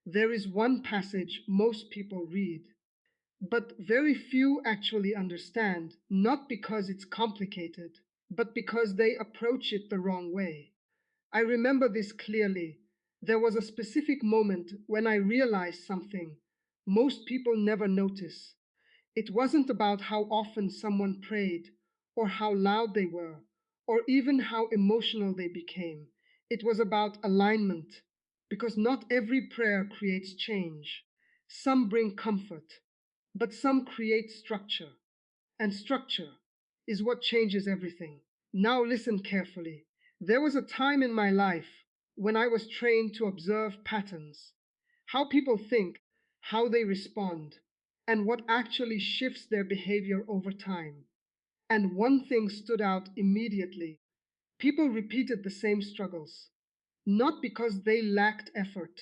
There is one passage most people read, but very few actually understand, not because it's complicated, but because they approach it the wrong way. I remember this clearly. There was a specific moment when I realized something most people never notice. It wasn't about how often someone prayed, or how loud they were, or even how emotional they became. It was about alignment, because not every prayer creates change. Some bring comfort, but some create structure, and structure is what changes everything. Now listen carefully. There was a time in my life when I was trained to observe patterns, how people think, how they respond, and what actually shifts their behavior over time. And one thing stood out immediately. People repeated the same struggles, not because they lacked effort,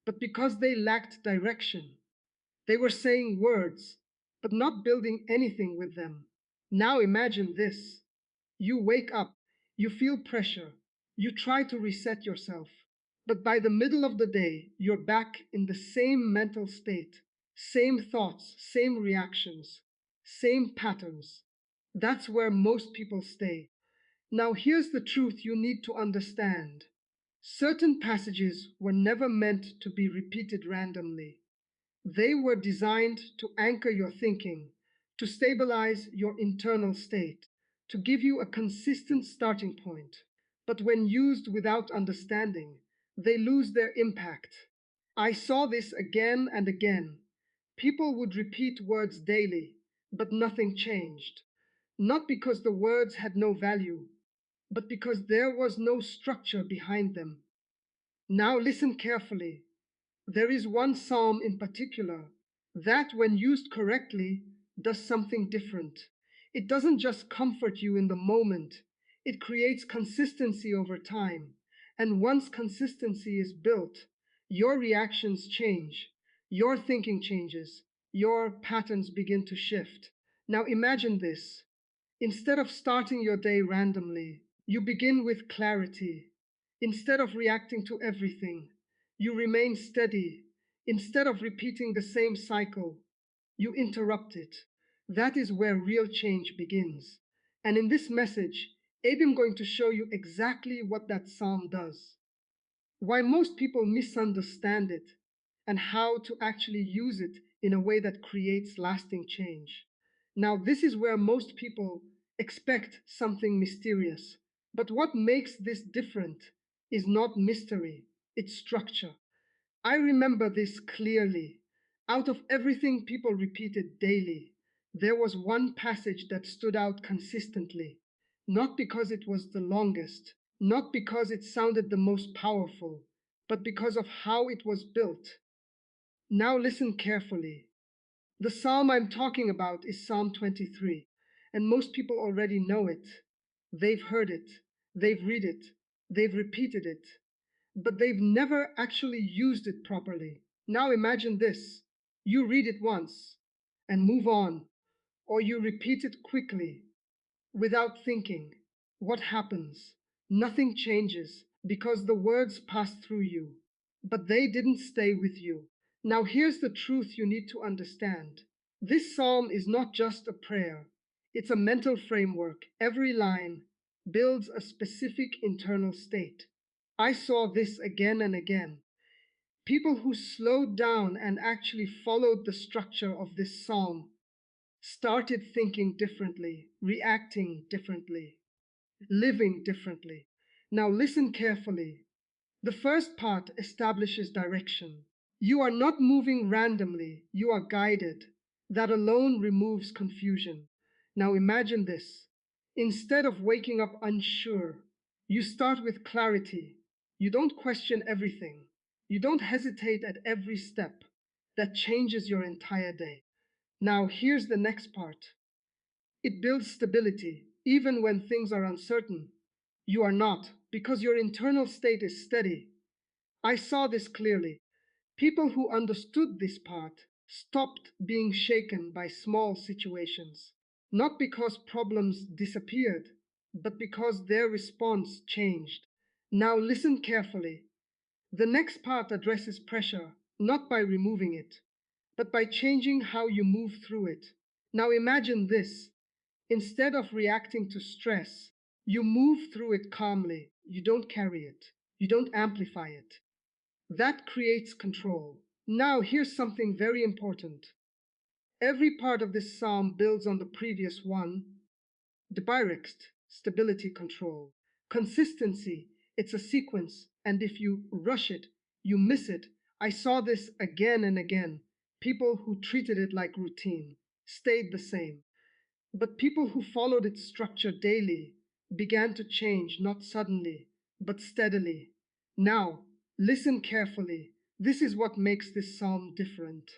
but because they lacked direction. They were saying words, but not building anything with them. Now imagine this. You wake up, you feel pressure, you try to reset yourself, but by the middle of the day, you're back in the same mental state, same thoughts, same reactions, same patterns. That's where most people stay. Now, here's the truth you need to understand. Certain passages were never meant to be repeated randomly. They were designed to anchor your thinking, to stabilize your internal state, to give you a consistent starting point. But when used without understanding, they lose their impact. I saw this again and again. People would repeat words daily, but nothing changed. Not because the words had no value, but because there was no structure behind them. Now listen carefully. There is one psalm in particular that, when used correctly, does something different. It doesn't just comfort you in the moment, it creates consistency over time. And once consistency is built, your reactions change, your thinking changes, your patterns begin to shift. Now imagine this. Instead of starting your day randomly, you begin with clarity. Instead of reacting to everything, you remain steady. Instead of repeating the same cycle, you interrupt it. That is where real change begins. And in this message, I'm going to show you exactly what that psalm does, why most people misunderstand it, and how to actually use it in a way that creates lasting change. Now, this is where most people expect something mysterious. But what makes this different is not mystery, it's structure. I remember this clearly. Out of everything people repeated daily, there was one passage that stood out consistently, not because it was the longest, not because it sounded the most powerful, but because of how it was built. Now listen carefully. The psalm I'm talking about is Psalm 23, and most people already know it. They've heard it, they've read it, they've repeated it, but they've never actually used it properly. Now imagine this. You read it once and move on, or you repeat it quickly without thinking. What happens? Nothing changes because the words pass through you, but they didn't stay with you. Now here's the truth you need to understand. This psalm is not just a prayer, it's a mental framework. Every line builds a specific internal state. I saw this again and again. People who slowed down and actually followed the structure of this psalm started thinking differently, reacting differently, living differently. Now listen carefully. The first part establishes direction. You are not moving randomly, you are guided. That alone removes confusion. Now imagine this. Instead of waking up unsure, you start with clarity. You don't question everything. You don't hesitate at every step. That changes your entire day. Now here's the next part. It builds stability. Even when things are uncertain, you are not, because your internal state is steady. I saw this clearly. People who understood this part stopped being shaken by small situations, not because problems disappeared, but because their response changed. Now listen carefully. The next part addresses pressure, not by removing it, but by changing how you move through it. Now imagine this. Instead of reacting to stress, you move through it calmly. You don't carry it. You don't amplify it. That creates control. Now, here's something very important. Every part of this psalm builds on the previous one. The Byrext, stability control. Consistency, it's a sequence, and if you rush it, you miss it. I saw this again and again. People who treated it like routine stayed the same. But people who followed its structure daily began to change, not suddenly, but steadily. Now, listen carefully. This is what makes this psalm different.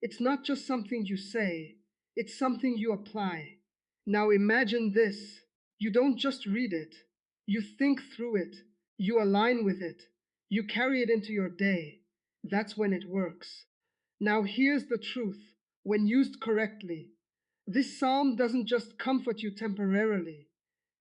It's not just something you say, it's something you apply. Now imagine this. You don't just read it, you think through it, you align with it, you carry it into your day. That's when it works. Now here's the truth. When used correctly, this psalm doesn't just comfort you temporarily,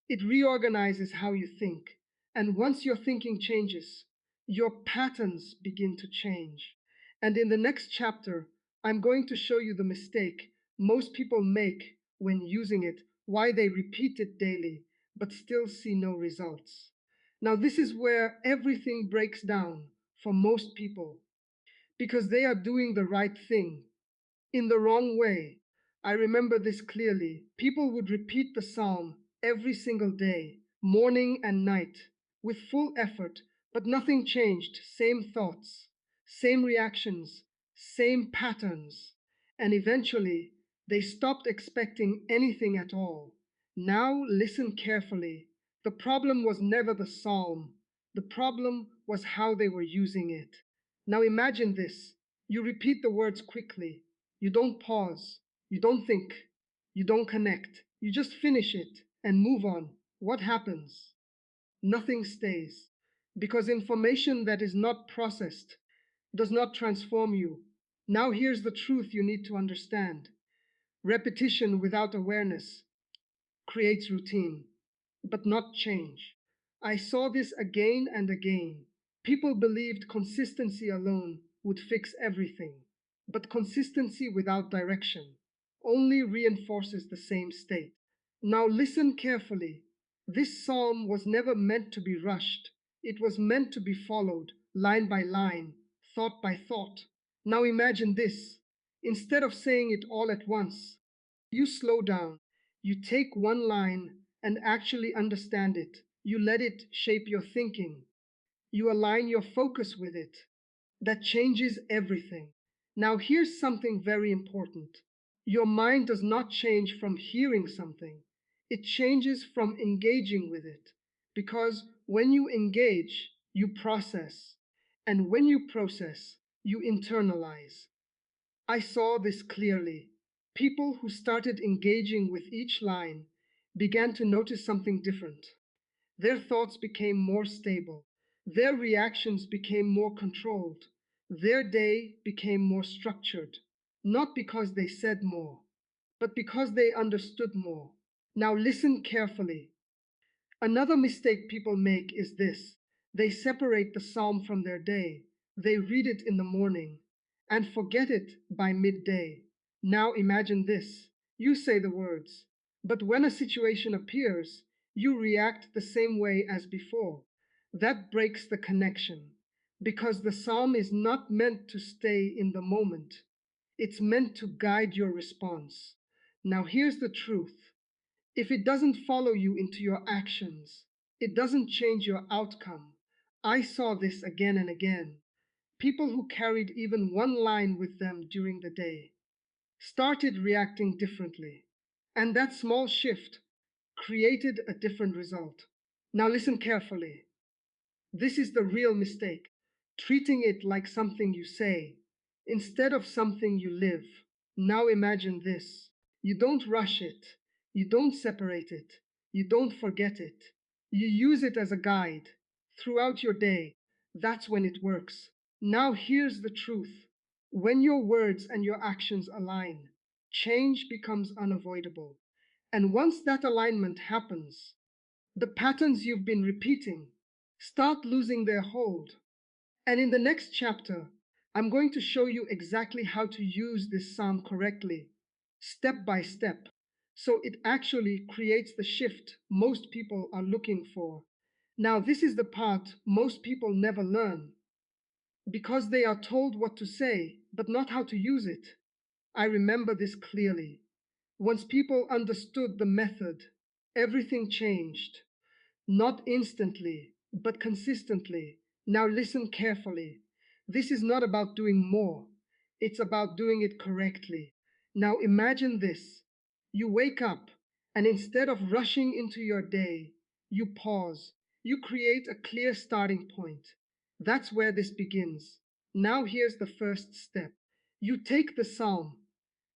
it reorganizes how you think. And once your thinking changes, your patterns begin to change. And in the next chapter, I'm going to show you the mistake most people make when using it, why they repeat it daily, but still see no results. Now, this is where everything breaks down for most people because they are doing the right thing in the wrong way. I remember this clearly. People would repeat the psalm every single day, morning and night, with full effort, but nothing changed. Same thoughts, same reactions, same patterns. And eventually, they stopped expecting anything at all. Now, listen carefully. The problem was never the psalm, the problem was how they were using it. Now, imagine this. You repeat the words quickly, you don't pause, you don't think, you don't connect. You just finish it and move on. What happens? Nothing stays. Because information that is not processed does not transform you. Now here's the truth you need to understand. Repetition without awareness creates routine, but not change. I saw this again and again. People believed consistency alone would fix everything, but consistency without direction only reinforces the same state. Now listen carefully. This psalm was never meant to be rushed. It was meant to be followed line by line, thought by thought. Now imagine this. Instead of saying it all at once, you slow down. You take one line and actually understand it. You let it shape your thinking. You align your focus with it. That changes everything. Now, here's something very important. Your mind does not change from hearing something, it changes from engaging with it. Because when you engage, you process. And when you process, you internalize. I saw this clearly. People who started engaging with each line began to notice something different. Their thoughts became more stable. Their reactions became more controlled. Their day became more structured. Not because they said more, but because they understood more. Now listen carefully. Another mistake people make is this. They separate the psalm from their day. They read it in the morning and forget it by midday. Now imagine this. You say the words, but when a situation appears, you react the same way as before. That breaks the connection because the psalm is not meant to stay in the moment. It's meant to guide your response. Now here's the truth. If it doesn't follow you into your actions, it doesn't change your outcome. I saw this again and again. People who carried even one line with them during the day started reacting differently. And that small shift created a different result. Now listen carefully. This is the real mistake, treating it like something you say instead of something you live. Now imagine this. You don't rush it, you don't separate it, you don't forget it. You use it as a guide throughout your day. That's when it works. Now here's the truth. When your words and your actions align, change becomes unavoidable. And once that alignment happens, the patterns you've been repeating start losing their hold. And in the next chapter, I'm going to show you exactly how to use this psalm correctly, step by step, so it actually creates the shift most people are looking for. Now, this is the part most people never learn because they are told what to say, but not how to use it. I remember this clearly. Once people understood the method, everything changed. Not instantly, but consistently. Now listen carefully. This is not about doing more, it's about doing it correctly. Now imagine this. You wake up, and instead of rushing into your day, you pause. You create a clear starting point. That's where this begins. Now here's the first step. You take the psalm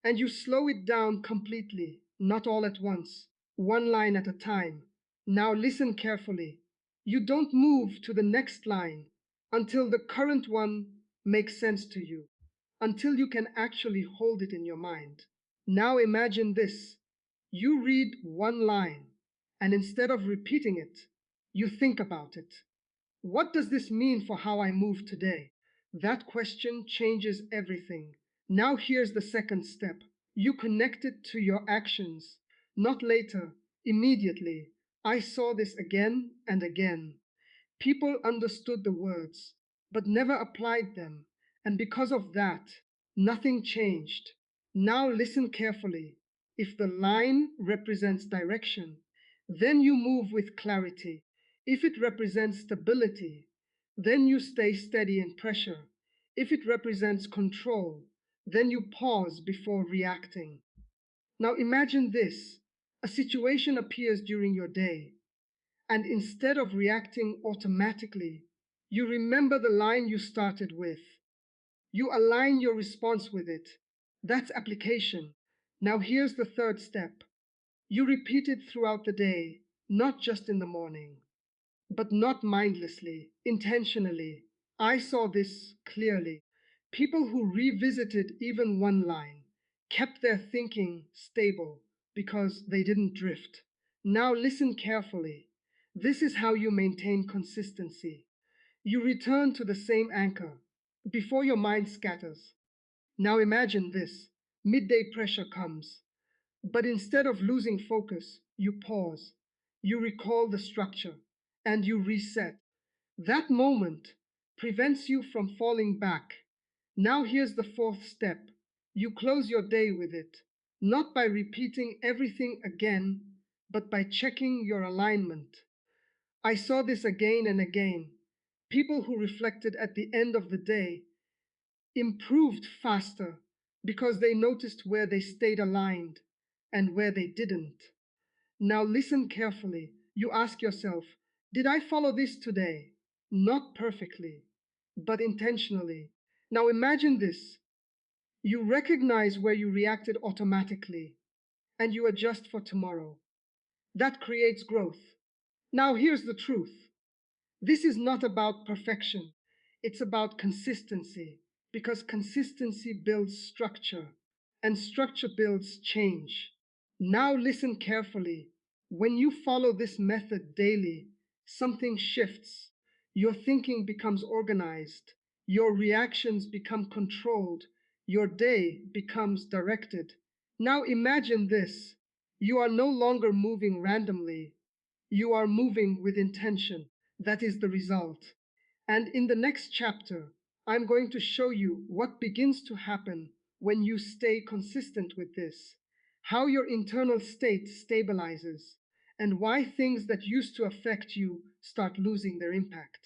and you slow it down completely, not all at once, one line at a time. Now listen carefully. You don't move to the next line until the current one makes sense to you, until you can actually hold it in your mind. Now imagine this. You read one line, and instead of repeating it, you think about it. What does this mean for how I move today? That question changes everything. Now here's the second step. You connect it to your actions, not later, immediately. I saw this again and again. People understood the words, but never applied them, and because of that, nothing changed. Now listen carefully. If the line represents direction, then you move with clarity. If it represents stability, then you stay steady in pressure. If it represents control, then you pause before reacting. Now imagine this. A situation appears during your day, and instead of reacting automatically, you remember the line you started with. You align your response with it. That's application. Now here's the third step. You repeat it throughout the day, not just in the morning, but not mindlessly, intentionally. I saw this clearly. People who revisited even one line kept their thinking stable because they didn't drift. Now listen carefully. This is how you maintain consistency. You return to the same anchor before your mind scatters. Now imagine this. Midday pressure comes, but instead of losing focus, you pause, you recall the structure, and you reset. That moment prevents you from falling back. Now here's the fourth step. You close your day with it, not by repeating everything again, but by checking your alignment. I saw this again and again. People who reflected at the end of the day improved faster because they noticed where they stayed aligned and where they didn't. Now listen carefully. You ask yourself, did I follow this today? Not perfectly, but intentionally. Now imagine this. You recognize where you reacted automatically and you adjust for tomorrow. That creates growth. Now here's the truth. This is not about perfection. It's about consistency because consistency builds structure and structure builds change. Now listen carefully. When you follow this method daily, something shifts. Your thinking becomes organized, your reactions become controlled, your day becomes directed. Now imagine this. You are no longer moving randomly, you are moving with intention. That is the result. And in the next chapter, I'm going to show you what begins to happen when you stay consistent with this, how your internal state stabilizes, and why things that used to affect you start losing their impact.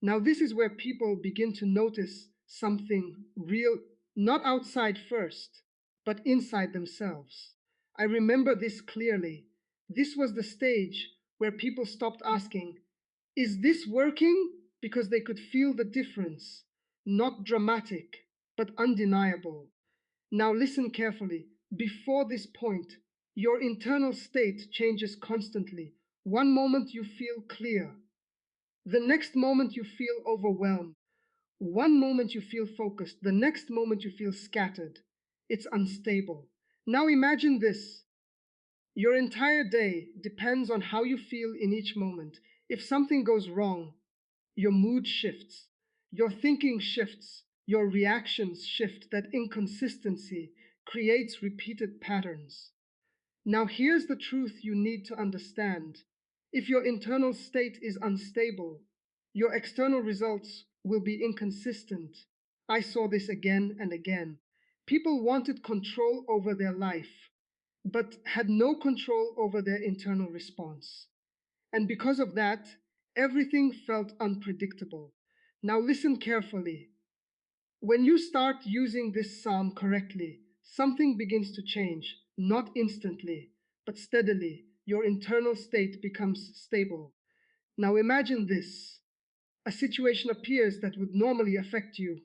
Now, this is where people begin to notice something real, not outside first, but inside themselves. I remember this clearly. This was the stage where people stopped asking, is this working? Because they could feel the difference, not dramatic, but undeniable. Now listen carefully. Before this point, your internal state changes constantly. One moment you feel clear, the next moment you feel overwhelmed, one moment you feel focused, the next moment you feel scattered. It's unstable. Now imagine this. Your entire day depends on how you feel in each moment. If something goes wrong, your mood shifts, your thinking shifts, Your reactions shift. That inconsistency creates repeated patterns. Now, here's the truth you need to understand. If your internal state is unstable, your external results will be inconsistent. I saw this again and again. People wanted control over their life, but had no control over their internal response. And because of that, everything felt unpredictable. Now, listen carefully. When you start using this psalm correctly, something begins to change, not instantly, but steadily. Your internal state becomes stable. Now imagine this. A situation appears that would normally affect you,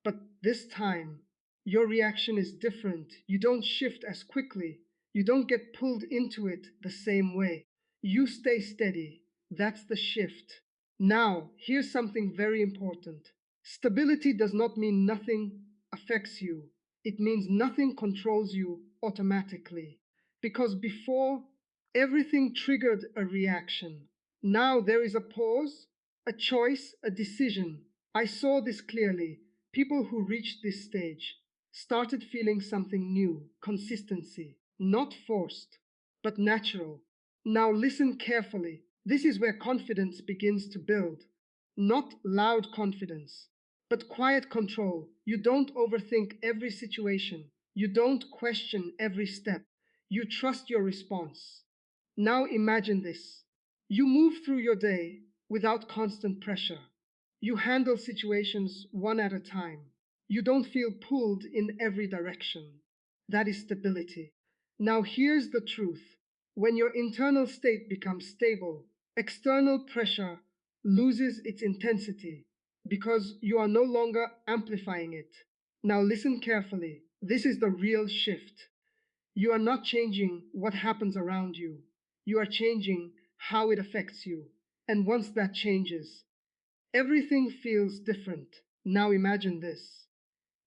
but this time, your reaction is different. You don't shift as quickly. You don't get pulled into it the same way. You stay steady. That's the shift. Now, here's something very important. Stability does not mean nothing affects you. It means nothing controls you automatically. Because before, everything triggered a reaction. Now there is a pause, a choice, a decision. I saw this clearly. People who reached this stage started feeling something new, consistency, not forced, but natural. Now listen carefully. This is where confidence begins to build. Not loud confidence, but quiet control. You don't overthink every situation. You don't question every step. You trust your response. Now imagine this. You move through your day without constant pressure. You handle situations one at a time. You don't feel pulled in every direction. That is stability. Now here's the truth. When your internal state becomes stable, external pressure loses its intensity because you are no longer amplifying it. Now listen carefully. This is the real shift. You are not changing what happens around you. You are changing how it affects you. And once that changes, everything feels different. Now imagine this.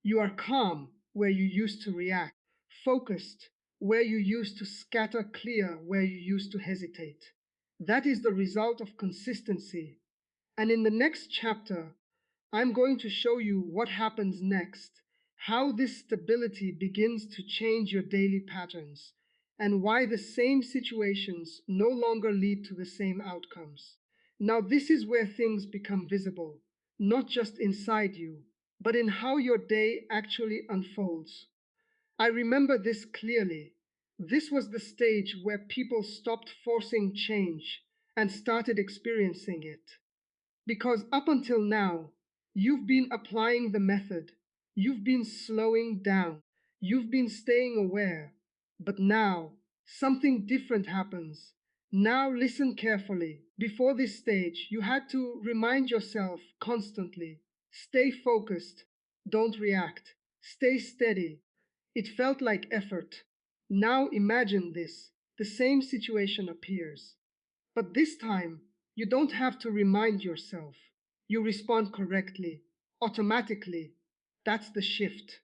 You are calm where you used to react, focused where you used to scatter, clear where you used to hesitate. That is the result of consistency. And in the next chapter, I'm going to show you what happens next, how this stability begins to change your daily patterns, and why the same situations no longer lead to the same outcomes. Now, this is where things become visible, not just inside you, but in how your day actually unfolds. I remember this clearly. This was the stage where people stopped forcing change and started experiencing it. Because up until now, you've been applying the method, you've been slowing down, you've been staying aware. But now, something different happens. Now, listen carefully. Before this stage, you had to remind yourself constantly, stay focused, don't react, stay steady. It felt like effort. Now, imagine this the same situation appears. But this time, you don't have to remind yourself. You respond correctly, automatically. That's the shift.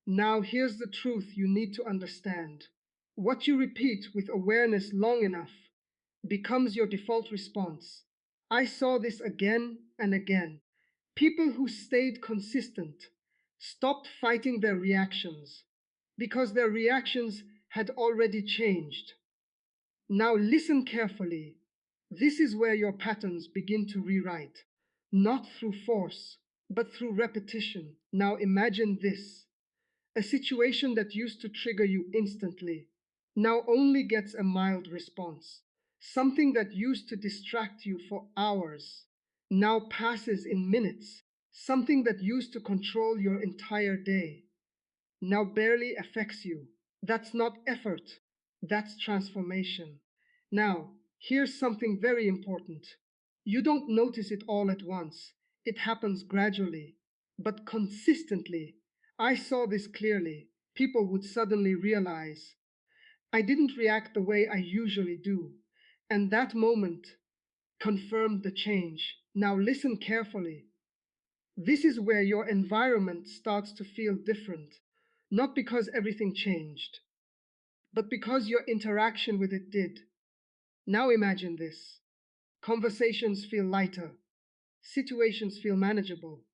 Now, here's the truth you need to understand. What you repeat with awareness long enough becomes your default response. I saw this again and again. People who stayed consistent stopped fighting their reactions because their reactions had already changed. Now listen carefully. This is where your patterns begin to rewrite, not through force, but through repetition. Now imagine this. A situation that used to trigger you instantly now only gets a mild response. Something that used to distract you for hours now passes in minutes. Something that used to control your entire day now barely affects you. That's not effort, that's transformation. Now, here's something very important. You don't notice it all at once, it happens gradually, but consistently. I saw this clearly. People would suddenly realize I didn't react the way I usually do, and that moment confirmed the change. Now, listen carefully. This is where your environment starts to feel different, not because everything changed, but because your interaction with it did. Now imagine this. Conversations feel lighter, situations feel manageable,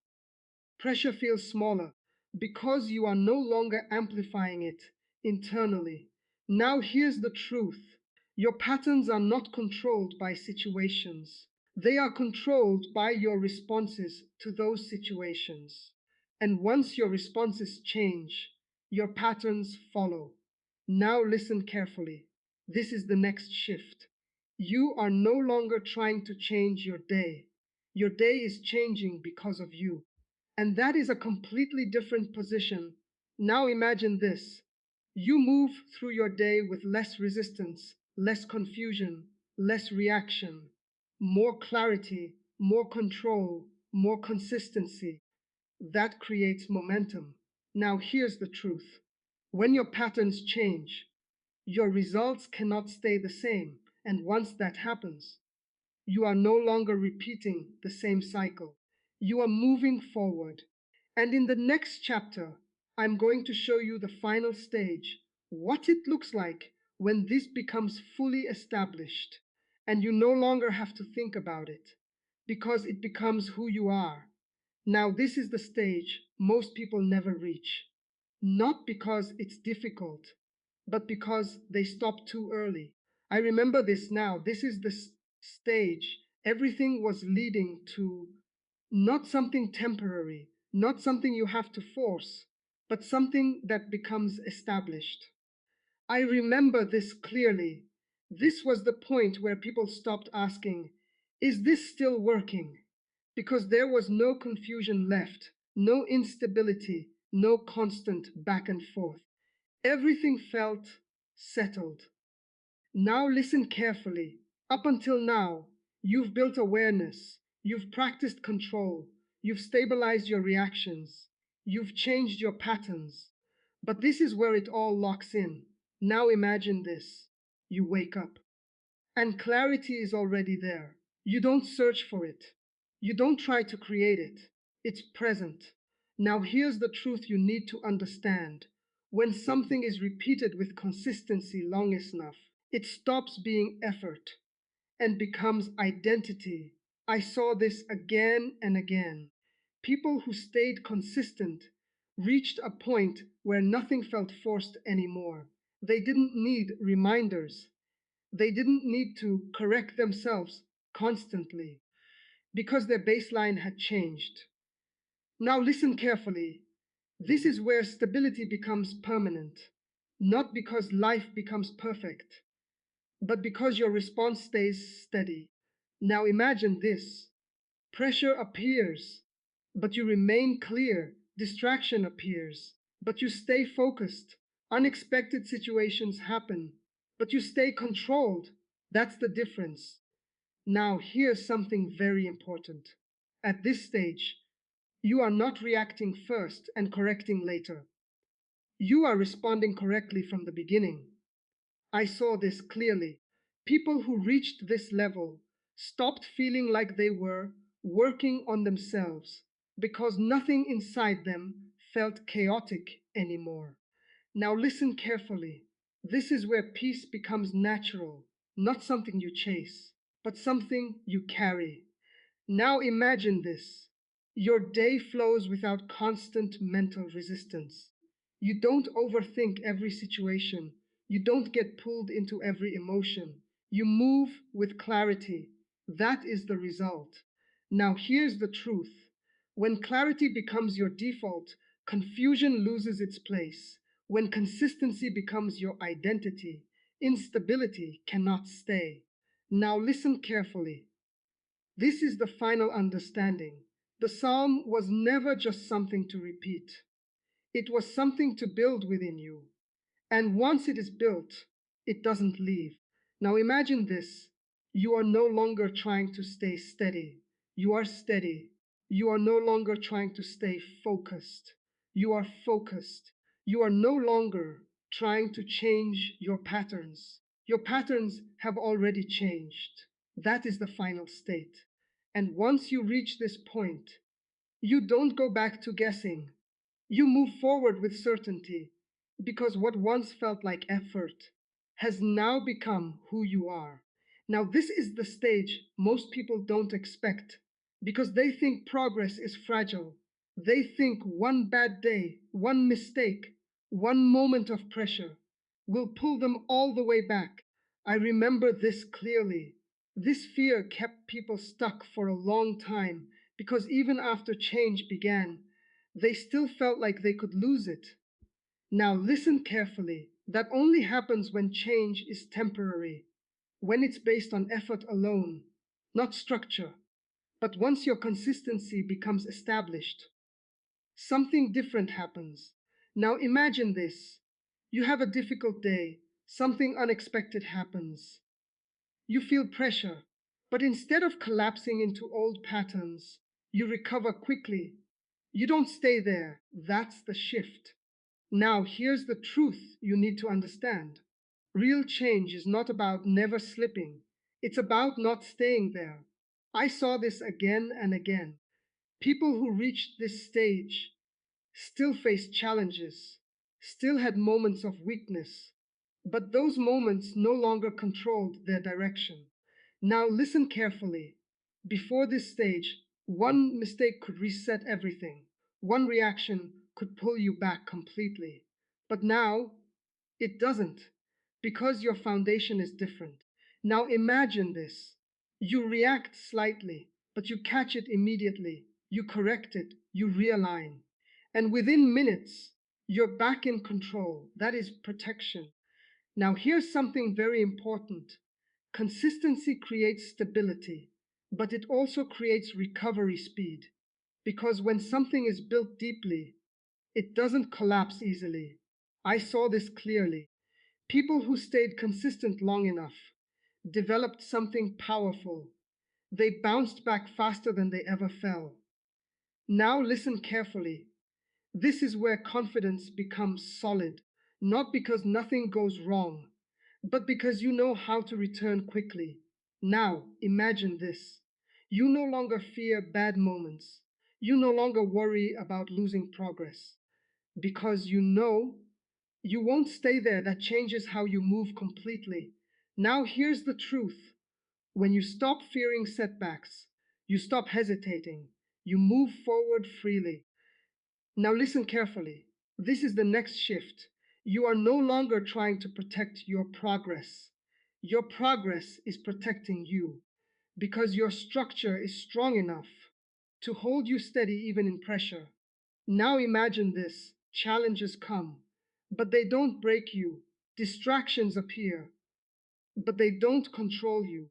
Pressure feels smaller because you are no longer amplifying it internally. Now, here's the truth: your patterns are not controlled by situations, they are controlled by your responses to those situations. And once your responses change, your patterns follow. Now, listen carefully. This is the next shift. You are no longer trying to change your day is changing because of you. And that is a completely different position. Now imagine this: you move through your day with less resistance, less confusion, less reaction, more clarity, more control, more consistency. That creates momentum. Now here's the truth: when your patterns change, your results cannot stay the same. And once that happens, you are no longer repeating the same cycle. You are moving forward. And in the next chapter, I'm going to show you the final stage, what it looks like when this becomes fully established. And you no longer have to think about it, because it becomes who you are. Now, this is the stage most people never reach. Not because it's difficult, but because they stop too early. I remember this now. This is the stage everything was leading to, not something temporary, not something you have to force, but something that becomes established. I remember this clearly. This was the point where people stopped asking, is this still working? Because there was no confusion left, no instability, no constant back and forth. Everything felt settled. Now listen carefully. Up until now, you've built awareness, you've practiced control, you've stabilized your reactions, you've changed your patterns. But this is where it all locks in. Now imagine this: you wake up, and clarity is already there. You don't search for it, you don't try to create it, it's present. Now, here's the truth you need to understand: when something is repeated with consistency long enough, it stops being effort and becomes identity. I saw this again and again. People who stayed consistent reached a point where nothing felt forced anymore. They didn't need reminders, they didn't need to correct themselves constantly, because their baseline had changed. Now, listen carefully. This is where stability becomes permanent, not because life becomes perfect, but because your response stays steady. Now imagine this: pressure appears, but you remain clear. Distraction appears, but you stay focused. Unexpected situations happen, but you stay controlled. That's the difference. Now, here's something very important. At this stage, you are not reacting first and correcting later. You are responding correctly from the beginning. I saw this clearly. People who reached this level stopped feeling like they were working on themselves because nothing inside them felt chaotic anymore. Now, listen carefully. This is where peace becomes natural, not something you chase, but something you carry. Now imagine this: your day flows without constant mental resistance. You don't overthink every situation. You don't get pulled into every emotion. You move with clarity. That is the result. Now here's the truth: when clarity becomes your default, confusion loses its place. When consistency becomes your identity, instability cannot stay. Now listen carefully. This is the final understanding. The psalm was never just something to repeat, it was something to build within you. And once it is built, it doesn't leave. Now imagine this: you are no longer trying to stay steady, you are steady. You are no longer trying to stay focused, you are focused. You are no longer trying to change your patterns. Your patterns have already changed. That is the final state. And once you reach this point, you don't go back to guessing. You move forward with certainty, because what once felt like effort has now become who you are. Now, this is the stage most people don't expect, because they think progress is fragile. They think one bad day, one mistake, one moment of pressure will pull them all the way back. I remember this clearly. This fear kept people stuck for a long time because even after change began, they still felt like they could lose it. Now listen carefully. That only happens when change is temporary, when it's based on effort alone, not structure. But once your consistency becomes established, something different happens. Now imagine this. You have a difficult day, something unexpected happens. You feel pressure, but instead of collapsing into old patterns, you recover quickly. You don't stay there. That's the shift. Now, here's the truth you need to understand. Real change is not about never slipping, it's about not staying there. I saw this again and again. People who reached this stage still faced challenges, still had moments of weakness, but those moments no longer controlled their direction. Now, listen carefully. Before this stage, one mistake could reset everything, one reaction could pull you back completely. But now, it doesn't, because your foundation is different. Now, imagine this. You react slightly, but you catch it immediately. You correct it, you realign. And within minutes, you're back in control. That is protection. Now, here's something very important. Consistency creates stability, but it also creates recovery speed. Because when something is built deeply, it doesn't collapse easily. I saw this clearly. People who stayed consistent long enough developed something powerful. They bounced back faster than they ever fell. Now, listen carefully. This is where confidence becomes solid, not because nothing goes wrong, but because you know how to return quickly. Now, imagine this. You no longer fear bad moments. You no longer worry about losing progress because you know you won't stay there. That changes how you move completely. Now, here's the truth. When you stop fearing setbacks, you stop hesitating, you move forward freely. Now listen carefully. This is the next shift. You are no longer trying to protect your progress. Your progress is protecting you because your structure is strong enough to hold you steady even in pressure. Now imagine this. Challenges come, but they don't break you. Distractions appear, but they don't control you.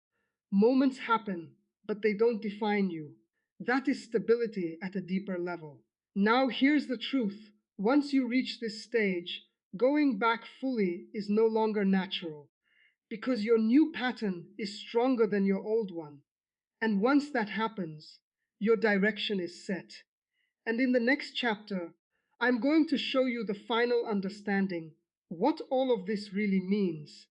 Moments happen, but they don't define you. That is stability at a deeper level. Now, here's the truth. Once you reach this stage, going back fully is no longer natural because your new pattern is stronger than your old one. And once that happens, your direction is set. And in the next chapter, I'm going to show you the final understanding, what all of this really means,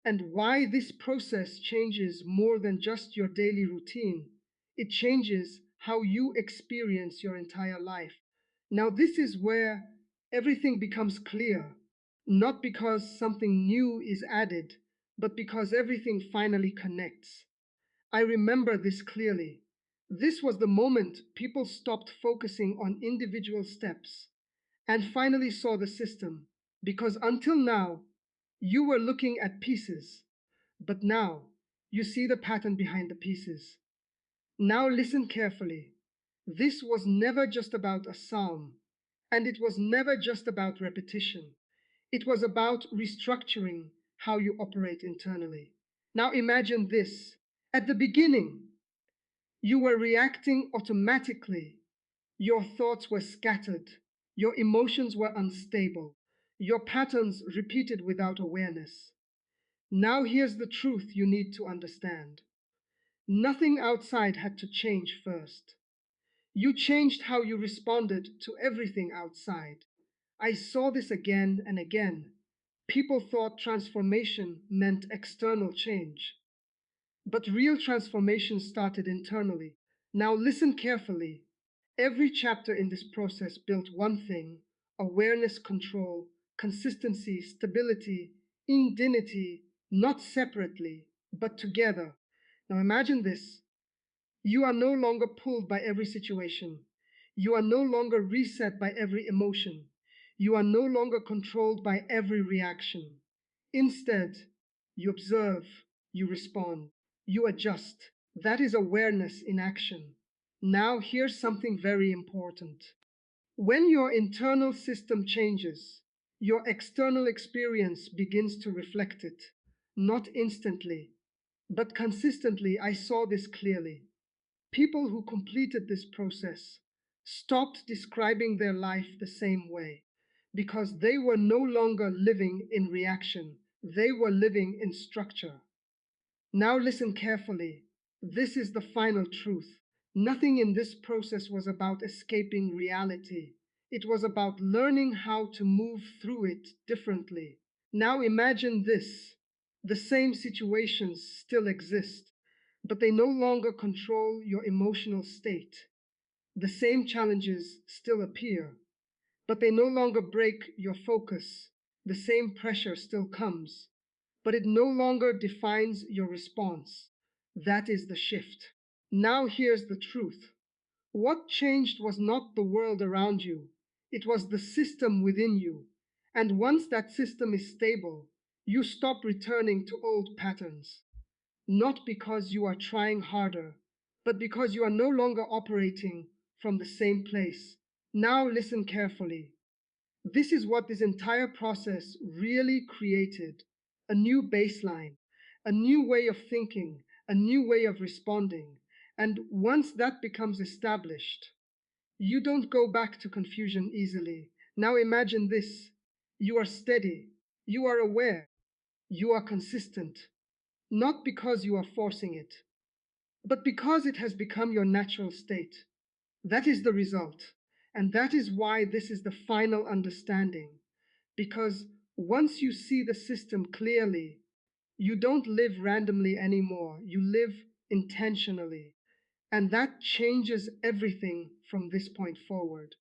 and why this process changes more than just your daily routine. It changes how you experience your entire life. Now, this is where everything becomes clear, not because something new is added, but because everything finally connects. I remember this clearly. This was the moment people stopped focusing on individual steps and finally saw the system. Because until now, you were looking at pieces, but now you see the pattern behind the pieces. Now listen carefully. This was never just about a psalm, and it was never just about repetition. It was about restructuring how you operate internally. Now imagine this. At the beginning, you were reacting automatically. Your thoughts were scattered. Your emotions were unstable. Your patterns repeated without awareness. Now here's the truth you need to understand. Nothing outside had to change first. You changed how you responded to everything outside. I saw this again and again. People thought transformation meant external change, but real transformation started internally. Now listen carefully. Every chapter in this process built one thing: awareness, control, consistency, stability, indignity, not separately, but together. Now imagine this. You are no longer pulled by every situation. You are no longer reset by every emotion. You are no longer controlled by every reaction. Instead, you observe, you respond, you adjust. That is awareness in action. Now, here's something very important. When your internal system changes, your external experience begins to reflect it. Not instantly, but consistently. I saw this clearly. People who completed this process stopped describing their life the same way because they were no longer living in reaction, they were living in structure. Now listen carefully. This is the final truth. Nothing in this process was about escaping reality. It was about learning how to move through it differently. Now imagine this. The same situations still exist, but they no longer control your emotional state. The same challenges still appear, but they no longer break your focus. The same pressure still comes, but it no longer defines your response. That is the shift. Now here's the truth. What changed was not the world around you, it was the system within you. And once that system is stable, you stop returning to old patterns, not because you are trying harder, but because you are no longer operating from the same place. Now listen carefully. This is what this entire process really created: a new baseline, a new way of thinking, a new way of responding. And once that becomes established, you don't go back to confusion easily. Now imagine this: you are steady, you are aware, you are consistent, not because you are forcing it, but because it has become your natural state. That is the result. And that is why this is the final understanding. Because once you see the system clearly, you don't live randomly anymore, you live intentionally. And that changes everything from this point forward.